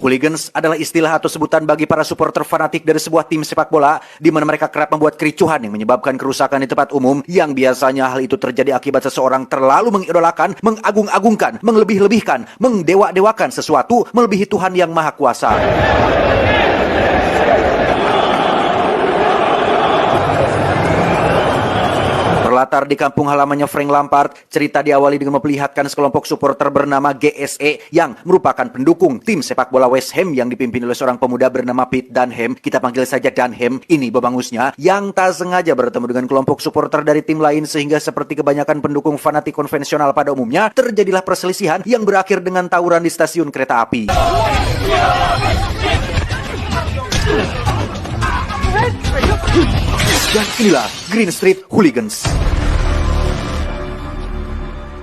Hooligans adalah istilah atau sebutan bagi para supporter fanatik dari sebuah tim sepak bola di mana mereka kerap membuat kericuhan yang menyebabkan kerusakan di tempat umum, yang biasanya hal itu terjadi akibat seseorang terlalu mengidolakan, mengagung-agungkan, melebih-lebihkan, mendewa-dewakan sesuatu melebihi Tuhan yang Maha Kuasa. Berlatar di kampung halamannya Frank Lampard, cerita diawali dengan memperlihatkan sekelompok supporter bernama GSE yang merupakan pendukung tim sepak bola West Ham yang dipimpin oleh seorang pemuda bernama Pete Dunham, kita panggil saja Dunham, ini babangusnya, yang tak sengaja bertemu dengan kelompok supporter dari tim lain sehingga seperti kebanyakan pendukung fanatik konvensional pada umumnya, terjadilah perselisihan yang berakhir dengan tawuran di stasiun kereta api. Dan inilah Green Street Hooligans.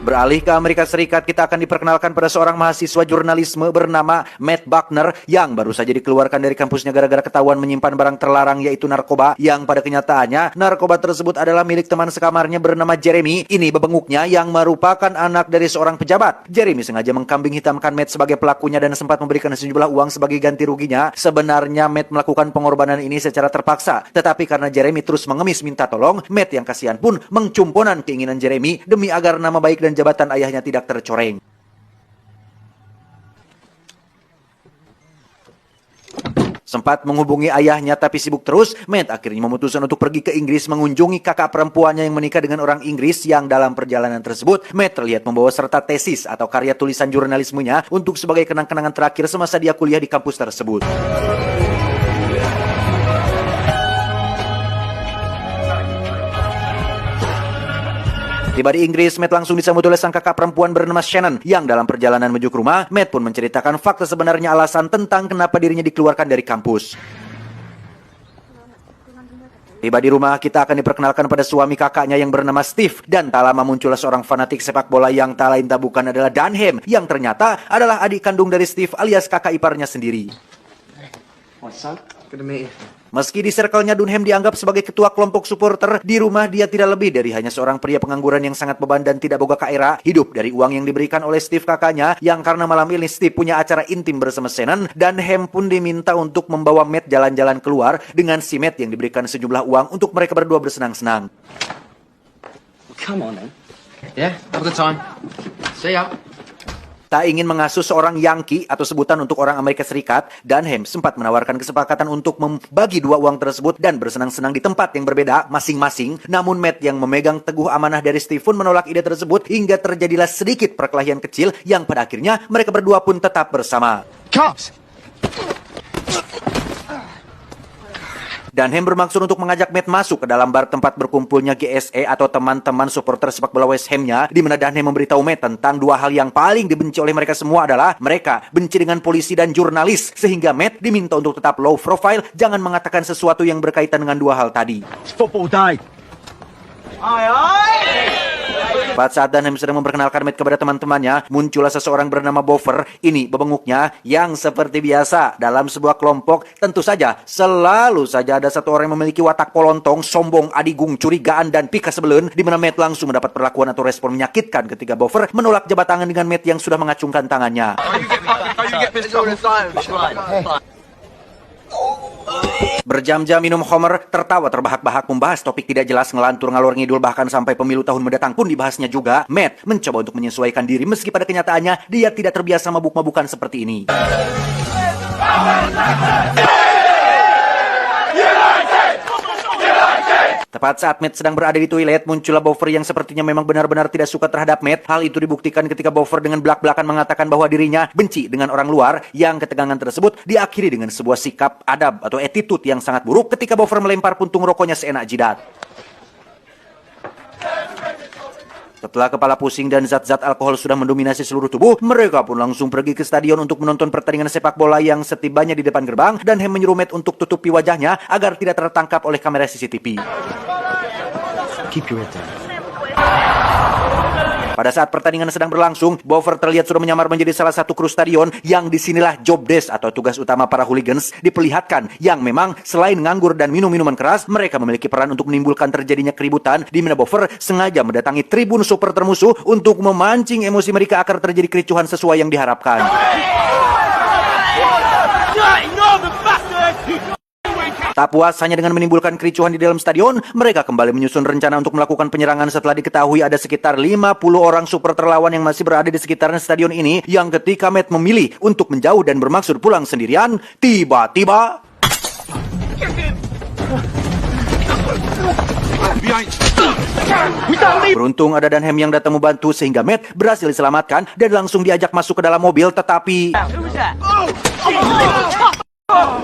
Beralih ke Amerika Serikat, kita akan diperkenalkan pada seorang mahasiswa jurnalisme bernama Matt Buckner yang baru saja dikeluarkan dari kampusnya gara-gara ketahuan menyimpan barang terlarang yaitu narkoba, yang pada kenyataannya narkoba tersebut adalah milik teman sekamarnya bernama Jeremy. Ini bebenguknya yang merupakan anak dari seorang pejabat. Jeremy sengaja mengkambing hitamkan Matt sebagai pelakunya dan sempat memberikan sejumlah uang sebagai ganti ruginya. Sebenarnya Matt melakukan pengorbanan ini secara terpaksa, tetapi karena Jeremy terus mengemis minta tolong, Matt yang kasihan pun mengcumponan keinginan Jeremy demi agar nama baik dan jabatan ayahnya tidak tercoreng. Sempat menghubungi ayahnya tapi sibuk terus, Matt akhirnya memutuskan untuk pergi ke Inggris mengunjungi kakak perempuannya yang menikah dengan orang Inggris, yang dalam perjalanan tersebut Matt terlihat membawa serta tesis atau karya tulisan jurnalismenya untuk sebagai kenang-kenangan terakhir semasa dia kuliah di kampus tersebut. Tiba di Inggris, Matt langsung disambut oleh sang kakak perempuan bernama Shannon, yang dalam perjalanan menuju ke rumah, Matt pun menceritakan fakta sebenarnya alasan tentang kenapa dirinya dikeluarkan dari kampus. Tiba di rumah, kita akan diperkenalkan pada suami kakaknya yang bernama Steve, dan tak lama muncullah seorang fanatik sepak bola yang tak lain tak bukan adalah Dunham, yang ternyata adalah adik kandung dari Steve alias kakak iparnya sendiri. What's up? Good to meet you. Meski di circle-nya Dunham dianggap sebagai ketua kelompok supporter, di rumah dia tidak lebih dari hanya seorang pria pengangguran yang sangat beban dan tidak boga kaera, hidup dari uang yang diberikan oleh Steve kakaknya, yang karena malam ini Steve punya acara intim bersama Shannon, Dunham pun diminta untuk membawa Matt jalan-jalan keluar dengan si Matt yang diberikan sejumlah uang untuk mereka berdua bersenang-senang. Come on, man. Yeah, have a good time. See ya. Tak ingin mengasuh seorang Yankee atau sebutan untuk orang Amerika Serikat, Dunham sempat menawarkan kesepakatan untuk membagi dua uang tersebut dan bersenang-senang di tempat yang berbeda masing-masing. Namun Matt yang memegang teguh amanah dari Stephen menolak ide tersebut hingga terjadilah sedikit perkelahian kecil yang pada akhirnya mereka berdua pun tetap bersama. Cops! Dunham bermaksud untuk mengajak Matt masuk ke dalam bar tempat berkumpulnya GSE atau teman-teman supporter sepak bola West Ham-nya, di mana Dunham memberitahu Matt tentang dua hal yang paling dibenci oleh mereka semua adalah mereka benci dengan polisi dan jurnalis, sehingga Matt diminta untuk tetap low profile, jangan mengatakan sesuatu yang berkaitan dengan dua hal tadi. It's football day. Pada saat Dunham sedang memperkenalkan Matt kepada teman-temannya, muncullah seseorang bernama Bover. Ini bebenguknya yang seperti biasa dalam sebuah kelompok, tentu saja selalu saja ada satu orang yang memiliki watak polontong, sombong, adigung, curigaan, dan pika sebelen, di mana Matt langsung mendapat perlakuan atau respon menyakitkan ketika Bover menolak jabat tangan dengan Matt yang sudah mengacungkan tangannya. Berjam-jam minum Homer, tertawa terbahak-bahak membahas topik tidak jelas, ngelantur ngalor ngidul, bahkan sampai pemilu tahun mendatang pun dibahasnya juga. Matt mencoba untuk menyesuaikan diri meski pada kenyataannya dia tidak terbiasa mabuk-mabukan seperti ini. Tepat saat Matt sedang berada di toilet, muncullah Bover yang sepertinya memang benar-benar tidak suka terhadap Matt. Hal itu dibuktikan ketika Bover dengan belak-belakan mengatakan bahwa dirinya benci dengan orang luar, yang ketegangan tersebut diakhiri dengan sebuah sikap adab atau attitude yang sangat buruk ketika Bover melempar puntung rokoknya seenak jidat. Setelah kepala pusing dan zat-zat alkohol sudah mendominasi seluruh tubuh, mereka pun langsung pergi ke stadion untuk menonton pertandingan sepak bola yang setibanya di depan gerbang, dan Dunham menyuruh Matt untuk tutupi wajahnya agar tidak tertangkap oleh kamera CCTV. Keep your head down. Pada saat pertandingan sedang berlangsung, Bover terlihat sudah menyamar menjadi salah satu kru stadion, yang disinilah job desk atau tugas utama para hooligans diperlihatkan, yang memang selain nganggur dan minum minuman keras, mereka memiliki peran untuk menimbulkan terjadinya keributan, di mana Bover sengaja mendatangi tribun supporter musuh untuk memancing emosi mereka agar terjadi kericuhan sesuai yang diharapkan. Tak puas hanya dengan menimbulkan kericuhan di dalam stadion, mereka kembali menyusun rencana untuk melakukan penyerangan setelah diketahui ada sekitar 50 orang supporter lawan yang masih berada di sekitaran stadion ini, yang ketika Matt memilih untuk menjauh dan bermaksud pulang sendirian, tiba-tiba beruntung ada Dunham yang datang membantu sehingga Matt berhasil diselamatkan dan langsung diajak masuk ke dalam mobil, tetapi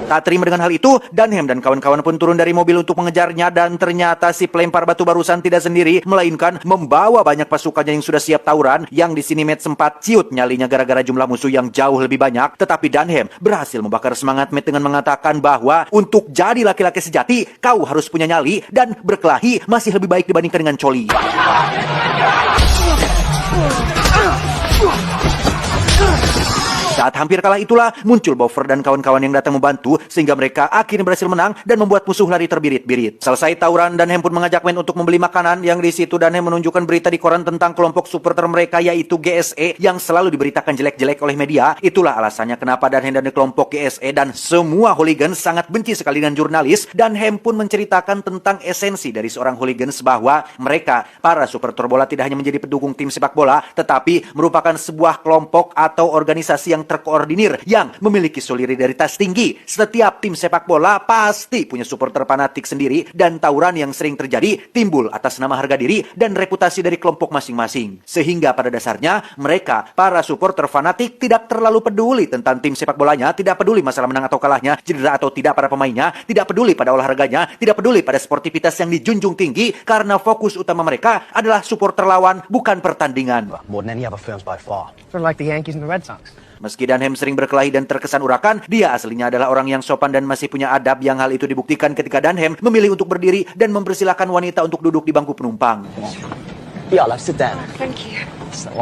tak terima dengan hal itu, Dunham dan kawan-kawan pun turun dari mobil untuk mengejarnya, dan ternyata si pelempar batu barusan tidak sendiri, melainkan membawa banyak pasukannya yang sudah siap tawuran, yang di sini Matt sempat ciut nyalinya gara-gara jumlah musuh yang jauh lebih banyak, tetapi Dunham berhasil membakar semangat Matt dengan mengatakan bahwa untuk jadi laki-laki sejati, kau harus punya nyali dan berkelahi masih lebih baik dibandingkan dengan coli. Saat hampir kalah itulah muncul Boffer dan kawan-kawan yang datang membantu sehingga mereka akhirnya berhasil menang dan membuat musuh lari terbirit-birit. Selesai tawuran, Dunham pun mengajak Matt untuk membeli makanan, yang di situ Dunham menunjukkan berita di koran tentang kelompok supporter mereka yaitu GSE yang selalu diberitakan jelek-jelek oleh media. Itulah alasannya kenapa Dunham dan kelompok GSE dan semua hooligan sangat benci sekali dengan jurnalis. Dunham pun menceritakan tentang esensi dari seorang hooligans bahwa mereka, para supporter bola, tidak hanya menjadi pendukung tim sepak bola, tetapi merupakan sebuah kelompok atau organisasi yang terkoordinir yang memiliki solidaritas tinggi. Setiap tim sepak bola pasti punya supporter fanatik sendiri, dan tawuran yang sering terjadi timbul atas nama harga diri dan reputasi dari kelompok masing-masing. Sehingga pada dasarnya mereka, para supporter fanatik, tidak terlalu peduli tentang tim sepak bolanya, tidak peduli masalah menang atau kalahnya, cedera atau tidak para pemainnya, tidak peduli pada olahraganya, tidak peduli pada sportivitas yang dijunjung tinggi, karena fokus utama mereka adalah supporter lawan, bukan pertandingan. More than any other firms by far. Sort of like the Yankees and the Red Sox. Meski Dunham sering berkelahi dan terkesan urakan, dia aslinya adalah orang yang sopan dan masih punya adab, yang hal itu dibuktikan ketika Dunham memilih untuk berdiri dan mempersilahkan wanita untuk duduk di bangku penumpang. Yeah, let's sit down. Thank you.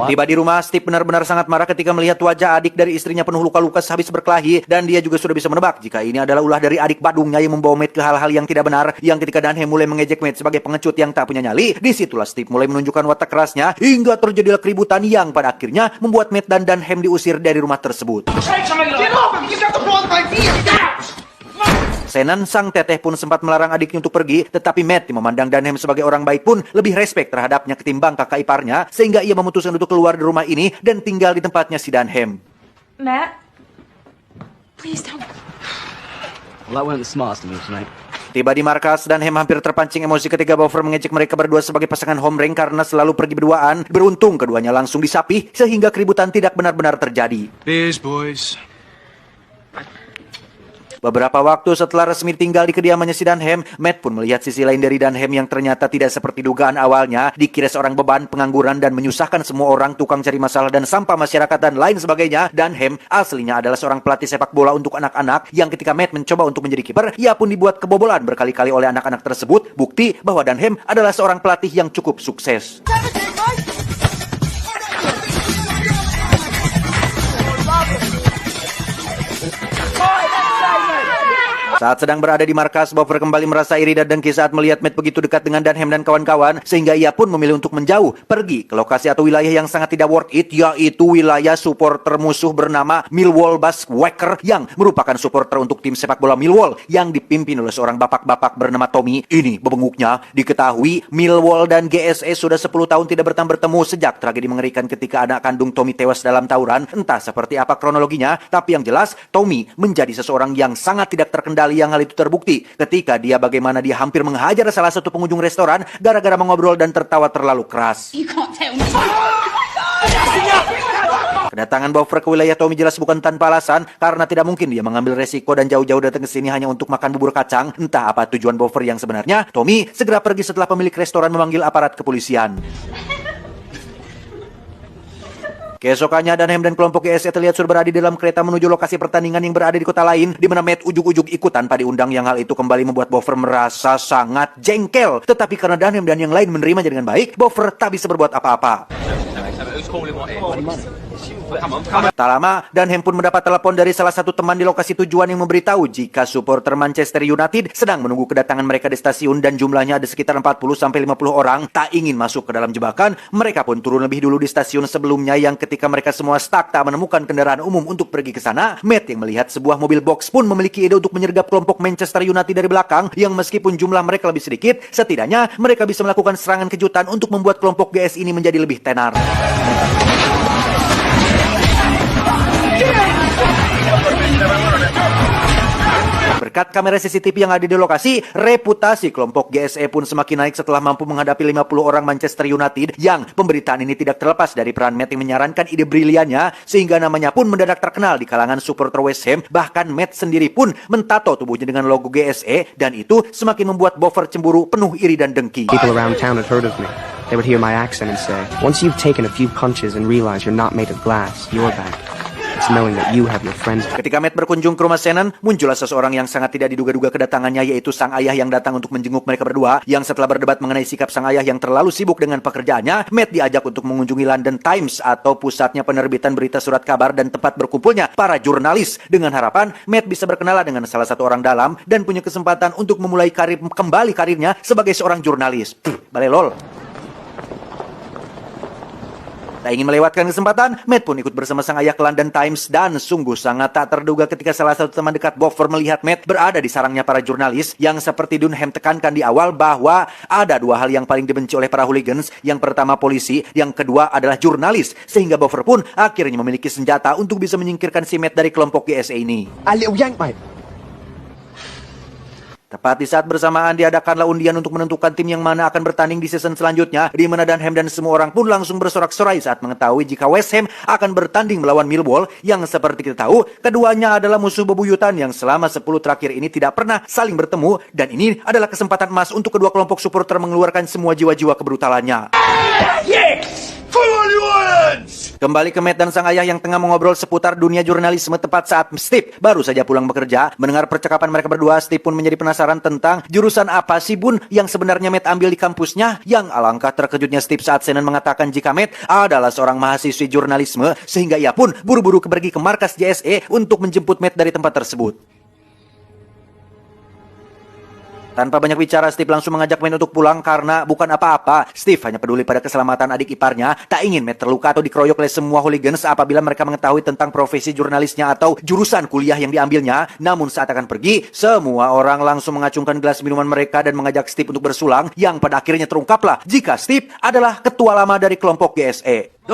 Tiba di rumah, Steve benar-benar sangat marah ketika melihat wajah adik dari istrinya penuh luka-luka sehabis berkelahi, dan dia juga sudah bisa menebak jika ini adalah ulah dari adik badungnya yang membawa Matt ke hal-hal yang tidak benar. Yang ketika Dunham mulai mengejek Matt sebagai pengecut yang tak punya nyali, disitulah Steve mulai menunjukkan watak kerasnya hingga terjadilah keributan yang pada akhirnya membuat Matt dan Dunham diusir dari rumah tersebut. Shannon, sang teteh, pun sempat melarang adiknya untuk pergi, tetapi Matt yang memandang Dunham sebagai orang baik pun lebih respek terhadapnya ketimbang kakak iparnya, sehingga ia memutuskan untuk keluar dari rumah ini dan tinggal di tempatnya si Dunham. Matt? Please don't. Well, that weren't the smartest of moves, mate. Tiba di markas, Dunham hampir terpancing emosi ketika Boffer mengejek mereka berdua sebagai pasangan homreng karena selalu pergi berduaan. Beruntung keduanya langsung disapih sehingga keributan tidak benar-benar terjadi. Beers, boys. Beberapa waktu setelah resmi tinggal di kediamannya si Dunham, Matt pun melihat sisi lain dari Dunham yang ternyata tidak seperti dugaan awalnya. Dikira seorang beban, pengangguran, dan menyusahkan semua orang, tukang cari masalah dan sampah masyarakat, dan lain sebagainya. Dunham aslinya adalah seorang pelatih sepak bola untuk anak-anak yang ketika Matt mencoba untuk menjadi kiper, ia pun dibuat kebobolan berkali-kali oleh anak-anak tersebut. Bukti bahwa Dunham adalah seorang pelatih yang cukup sukses. Saat sedang berada di markas, Boffer kembali merasa iri dan dengki saat melihat Matt begitu dekat dengan Dunham dan kawan-kawan, sehingga ia pun memilih untuk menjauh, pergi ke lokasi atau wilayah yang sangat tidak worth it, yaitu wilayah supporter musuh bernama Millwall Bushwhacker, yang merupakan supporter untuk tim sepak bola Millwall yang dipimpin oleh seorang bapak-bapak bernama Tommy. Ini bebenguknya, diketahui Millwall dan GSE sudah 10 tahun tidak bertemu sejak tragedi mengerikan ketika anak kandung Tommy tewas dalam tawuran. Entah seperti apa kronologinya, tapi yang jelas Tommy menjadi seseorang yang sangat tidak terkendali, yang hal itu terbukti ketika bagaimana dia hampir menghajar salah satu pengunjung restoran gara-gara mengobrol dan tertawa terlalu keras. You can't tell me. Kedatangan Boffer ke wilayah Tommy jelas bukan tanpa alasan, karena tidak mungkin dia mengambil resiko dan jauh-jauh datang ke sini hanya untuk makan bubur kacang. Entah apa tujuan Boffer yang sebenarnya. Tommy segera pergi setelah pemilik restoran memanggil aparat kepolisian. Keesokannya, Dunham dan kelompok GSE terlihat sudah berada di dalam kereta menuju lokasi pertandingan yang berada di kota lain, di mana Matt ujuk-ujuk ikut tanpa diundang, yang hal itu kembali membuat Boffer merasa sangat jengkel. Tetapi karena Dunham dan yang lain menerimanya dengan baik, Boffer tak bisa berbuat apa-apa. Who's calling what in? Tak lama, Dunham pun mendapat telepon dari salah satu teman di lokasi tujuan yang memberitahu jika supporter Manchester United sedang menunggu kedatangan mereka di stasiun dan jumlahnya ada sekitar 40-50 orang. Tak ingin masuk ke dalam jebakan, mereka pun turun lebih dulu di stasiun sebelumnya yang ketika mereka semua stuck tak menemukan kendaraan umum untuk pergi ke sana. Matt yang melihat sebuah mobil box pun memiliki ide untuk menyergap kelompok Manchester United dari belakang yang meskipun jumlah mereka lebih sedikit, setidaknya mereka bisa melakukan serangan kejutan untuk membuat kelompok GS ini menjadi lebih tenar. Berkat kamera CCTV yang ada di lokasi, reputasi kelompok GSE pun semakin naik setelah mampu menghadapi 50 orang Manchester United yang pemberitaan ini tidak terlepas dari peran Matt yang menyarankan ide briliannya sehingga namanya pun mendadak terkenal di kalangan supporter West Ham. Bahkan Matt sendiri pun mentato tubuhnya dengan logo GSE dan itu semakin membuat Boffer cemburu penuh iri dan dengki. People around town had heard of me. They would hear my accent and say, once you've taken a few punches and realize you're not made of glass, you're back. It's knowing that you have your friends. Ketika Matt berkunjung ke rumah Shannon, muncullah seseorang yang sangat tidak diduga-duga kedatangannya, yaitu sang ayah yang datang untuk menjenguk mereka berdua. Yang setelah berdebat mengenai sikap sang ayah yang terlalu sibuk dengan pekerjaannya, Matt diajak untuk mengunjungi London Times atau pusatnya penerbitan berita surat kabar dan tempat berkumpulnya para jurnalis. Dengan harapan Matt bisa berkenalan dengan salah satu orang dalam dan punya kesempatan untuk memulai kembali karirnya sebagai seorang jurnalis. Balai lol. Tak ingin melewatkan kesempatan, Matt pun ikut bersama sang ayah ke London Times dan sungguh sangat tak terduga ketika salah satu teman dekat Boffer melihat Matt berada di sarangnya para jurnalis yang seperti Dunham tekankan di awal bahwa ada dua hal yang paling dibenci oleh para hooligans. Yang pertama polisi, yang kedua adalah jurnalis. Sehingga Boffer pun akhirnya memiliki senjata untuk bisa menyingkirkan si Matt dari kelompok GSA ini. A little yank, mate. Tepat di saat bersamaan diadakanlah undian untuk menentukan tim yang mana akan bertanding di season selanjutnya, di mana Dunham dan semua orang pun langsung bersorak-sorai saat mengetahui jika West Ham akan bertanding melawan Millwall yang seperti kita tahu, keduanya adalah musuh bebuyutan yang selama 10 terakhir ini tidak pernah saling bertemu, dan ini adalah kesempatan emas untuk kedua kelompok supporter mengeluarkan semua jiwa-jiwa kebrutalannya. Kembali ke Matt dan sang ayah yang tengah mengobrol seputar dunia jurnalisme tepat saat Steve baru saja pulang bekerja. Mendengar percakapan mereka berdua, Steve pun menjadi penasaran tentang jurusan apa sih Bun yang sebenarnya Matt ambil di kampusnya. Yang alangkah terkejutnya Steve saat Shannon mengatakan jika Matt adalah seorang mahasiswi jurnalisme, sehingga ia pun buru-buru pergi ke markas JSE untuk menjemput Matt dari tempat tersebut. Tanpa banyak bicara, Steve langsung mengajak Matt untuk pulang karena bukan apa-apa. Steve hanya peduli pada keselamatan adik iparnya, tak ingin Matt terluka atau dikeroyok oleh semua hooligans apabila mereka mengetahui tentang profesi jurnalisnya atau jurusan kuliah yang diambilnya. Namun saat akan pergi, semua orang langsung mengacungkan gelas minuman mereka dan mengajak Steve untuk bersulang, yang pada akhirnya terungkaplah jika Steve adalah ketua lama dari kelompok GSE.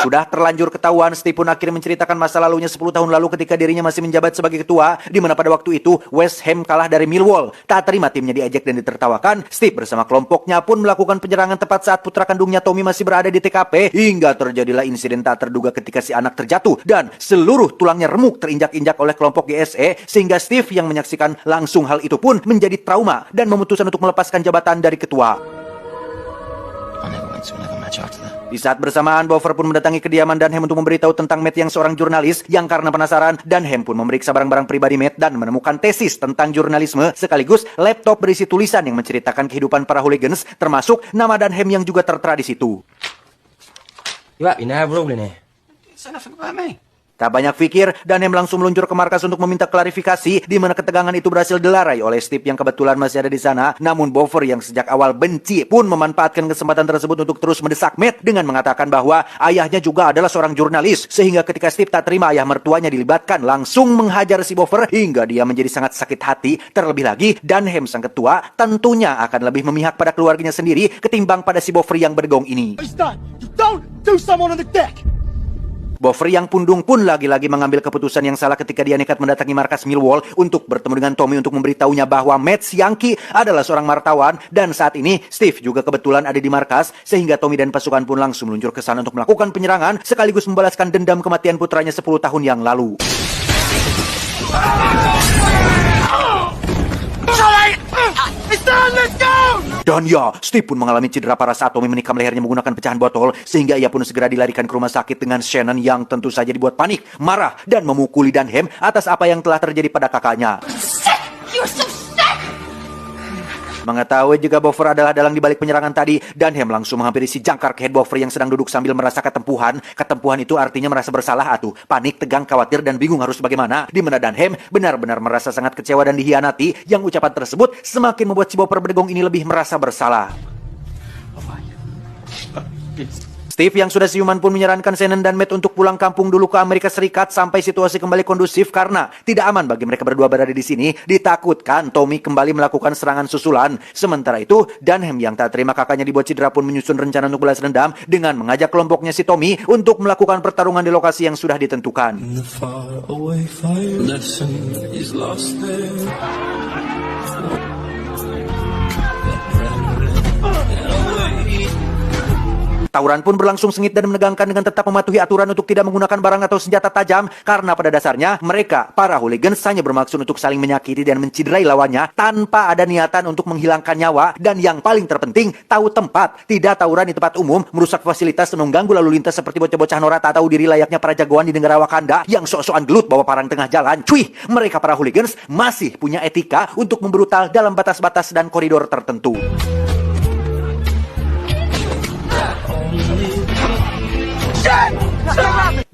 Sudah terlanjur ketahuan, Steve pun akhirnya menceritakan masa lalunya 10 tahun lalu ketika dirinya masih menjabat sebagai ketua, di mana pada waktu itu West Ham kalah dari Millwall. Tak terima timnya diejek dan ditertawakan, Steve bersama kelompoknya pun melakukan penyerangan tepat saat putra kandungnya Tommy masih berada di TKP, hingga terjadilah insiden tak terduga ketika si anak terjatuh dan seluruh tulangnya remuk terinjak-injak oleh kelompok GSE, sehingga Steve yang menyaksikan langsung hal itu pun menjadi trauma dan memutuskan untuk melepaskan jabatan dari ketua. I never went to another match after that. Di saat bersamaan, Boffer pun mendatangi kediaman Dunham untuk memberitahu tentang Matt yang seorang jurnalis, yang karena penasaran, Dunham pun memeriksa barang-barang pribadi Matt dan menemukan tesis tentang jurnalisme, sekaligus laptop berisi tulisan yang menceritakan kehidupan para hooligans, termasuk nama Dunham yang juga tertera di situ. You happy now? We're all in here. Say nothing about me. Tak banyak pikir, Dunham langsung meluncur ke markas untuk meminta klarifikasi, di mana ketegangan itu berhasil dilarai oleh Steve yang kebetulan masih ada di sana. Namun Boffer yang sejak awal benci pun memanfaatkan kesempatan tersebut untuk terus mendesak Matt dengan mengatakan bahwa ayahnya juga adalah seorang jurnalis, sehingga ketika Steve tak terima ayah mertuanya dilibatkan, langsung menghajar si Boffer hingga dia menjadi sangat sakit hati. Terlebih lagi, Dunham sang ketua tentunya akan lebih memihak pada keluarganya sendiri ketimbang pada si Boffer yang bergong ini. You don't do someone on the deck! Boffer yang pundung pun lagi-lagi mengambil keputusan yang salah ketika dia nekat mendatangi markas Millwall untuk bertemu dengan Tommy untuk memberitahunya bahwa Matt Yankee adalah seorang wartawan, dan saat ini Steve juga kebetulan ada di markas, sehingga Tommy dan pasukan pun langsung meluncur ke sana untuk melakukan penyerangan sekaligus membalaskan dendam kematian putranya 10 tahun yang lalu. Dan ya, Steve pun mengalami cedera parah saat Tommy menikam lehernya menggunakan pecahan botol, sehingga ia pun segera dilarikan ke rumah sakit dengan Shannon yang tentu saja dibuat panik, marah, dan memukuli Dunham atas apa yang telah terjadi pada kakaknya. Sick! You're so sick! Mengetahui jika Boffer adalah dalang di balik penyerangan tadi, Dunham langsung menghampiri si jangkar Head Boffer yang sedang duduk sambil merasa ketempuhan. Ketempuhan itu artinya merasa bersalah atuh, panik, tegang, khawatir, dan bingung harus bagaimana. Di mana Dunham benar-benar merasa sangat kecewa dan dihianati, yang ucapan tersebut semakin membuat si Boffer berdegong ini lebih merasa bersalah. Steve yang sudah siuman pun menyarankan Shannon dan Matt untuk pulang kampung dulu ke Amerika Serikat sampai situasi kembali kondusif karena tidak aman bagi mereka berdua berada di sini. Ditakutkan Tommy kembali melakukan serangan susulan. Sementara itu, Dunham yang tak terima kakaknya dibuat cedera pun menyusun rencana untuk balas dendam dengan mengajak kelompoknya si Tommy untuk melakukan pertarungan di lokasi yang sudah ditentukan. The far away fire lesson is lost there. Tawuran pun berlangsung sengit dan menegangkan dengan tetap mematuhi aturan untuk tidak menggunakan barang atau senjata tajam karena pada dasarnya mereka, para hooligans, hanya bermaksud untuk saling menyakiti dan menciderai lawannya tanpa ada niatan untuk menghilangkan nyawa dan yang paling terpenting, tahu tempat, tidak tawuran di tempat umum, merusak fasilitas, mengganggu lalu lintas seperti bocah-bocah Nora tak tahu diri layaknya para jagoan di negara Wakanda yang sok-sokan gelut bawa parang tengah jalan. Cuy, mereka para hooligans masih punya etika untuk membrutal dalam batas-batas dan koridor tertentu.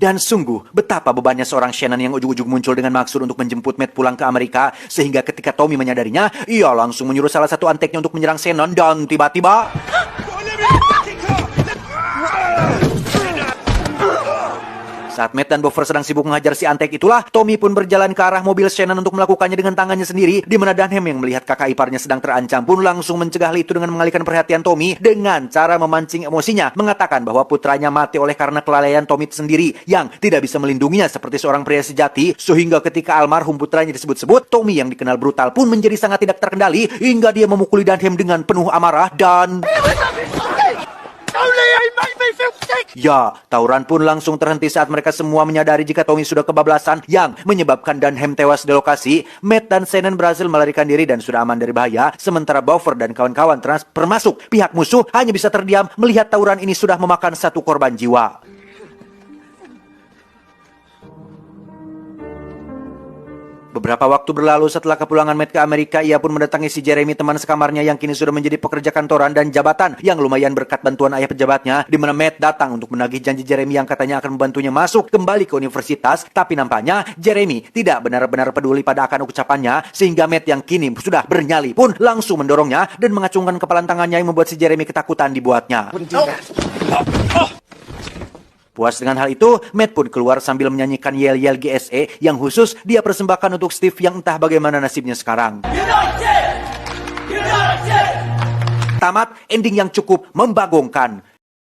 Dan sungguh, betapa bebannya seorang Shannon yang ujug-ujug muncul dengan maksud untuk menjemput Matt pulang ke Amerika, sehingga ketika Tommy menyadarinya, ia langsung menyuruh salah satu anteknya untuk menyerang Shannon dan tiba-tiba... Saat Matt dan Boffer sedang sibuk menghajar si antek itulah, Tommy pun berjalan ke arah mobil Shannon untuk melakukannya dengan tangannya sendiri, di mana Dunham yang melihat kakak iparnya sedang terancam pun langsung mencegah itu dengan mengalihkan perhatian Tommy dengan cara memancing emosinya, mengatakan bahwa putranya mati oleh karena kelalaian Tommy sendiri yang tidak bisa melindunginya seperti seorang pria sejati, sehingga ketika almarhum putranya disebut-sebut, Tommy yang dikenal brutal pun menjadi sangat tidak terkendali hingga dia memukuli Dunham dengan penuh amarah dan... Ya, tawuran pun langsung terhenti saat mereka semua menyadari jika Tommy sudah kebablasan yang menyebabkan Dunham tewas di lokasi. Matt dan Shannon berhasil melarikan diri dan sudah aman dari bahaya, sementara Boffer dan kawan-kawan termasuk pihak musuh hanya bisa terdiam melihat tawuran ini sudah memakan satu korban jiwa. Beberapa waktu berlalu setelah kepulangan Matt ke Amerika, ia pun mendatangi si Jeremy, teman sekamarnya yang kini sudah menjadi pekerja kantoran dan jabatan yang lumayan berkat bantuan ayah pejabatnya, di mana Matt datang untuk menagih janji Jeremy yang katanya akan membantunya masuk kembali ke universitas, tapi nampaknya Jeremy tidak benar-benar peduli pada akan ucapannya, sehingga Matt yang kini sudah bernyali pun langsung mendorongnya dan mengacungkan kepalan tangannya yang membuat si Jeremy ketakutan dibuatnya. Puas dengan hal itu, Matt pun keluar sambil menyanyikan yel-yel GSE yang khusus dia persembahkan untuk Steve yang entah bagaimana nasibnya sekarang. Tamat ending yang cukup membagongkan.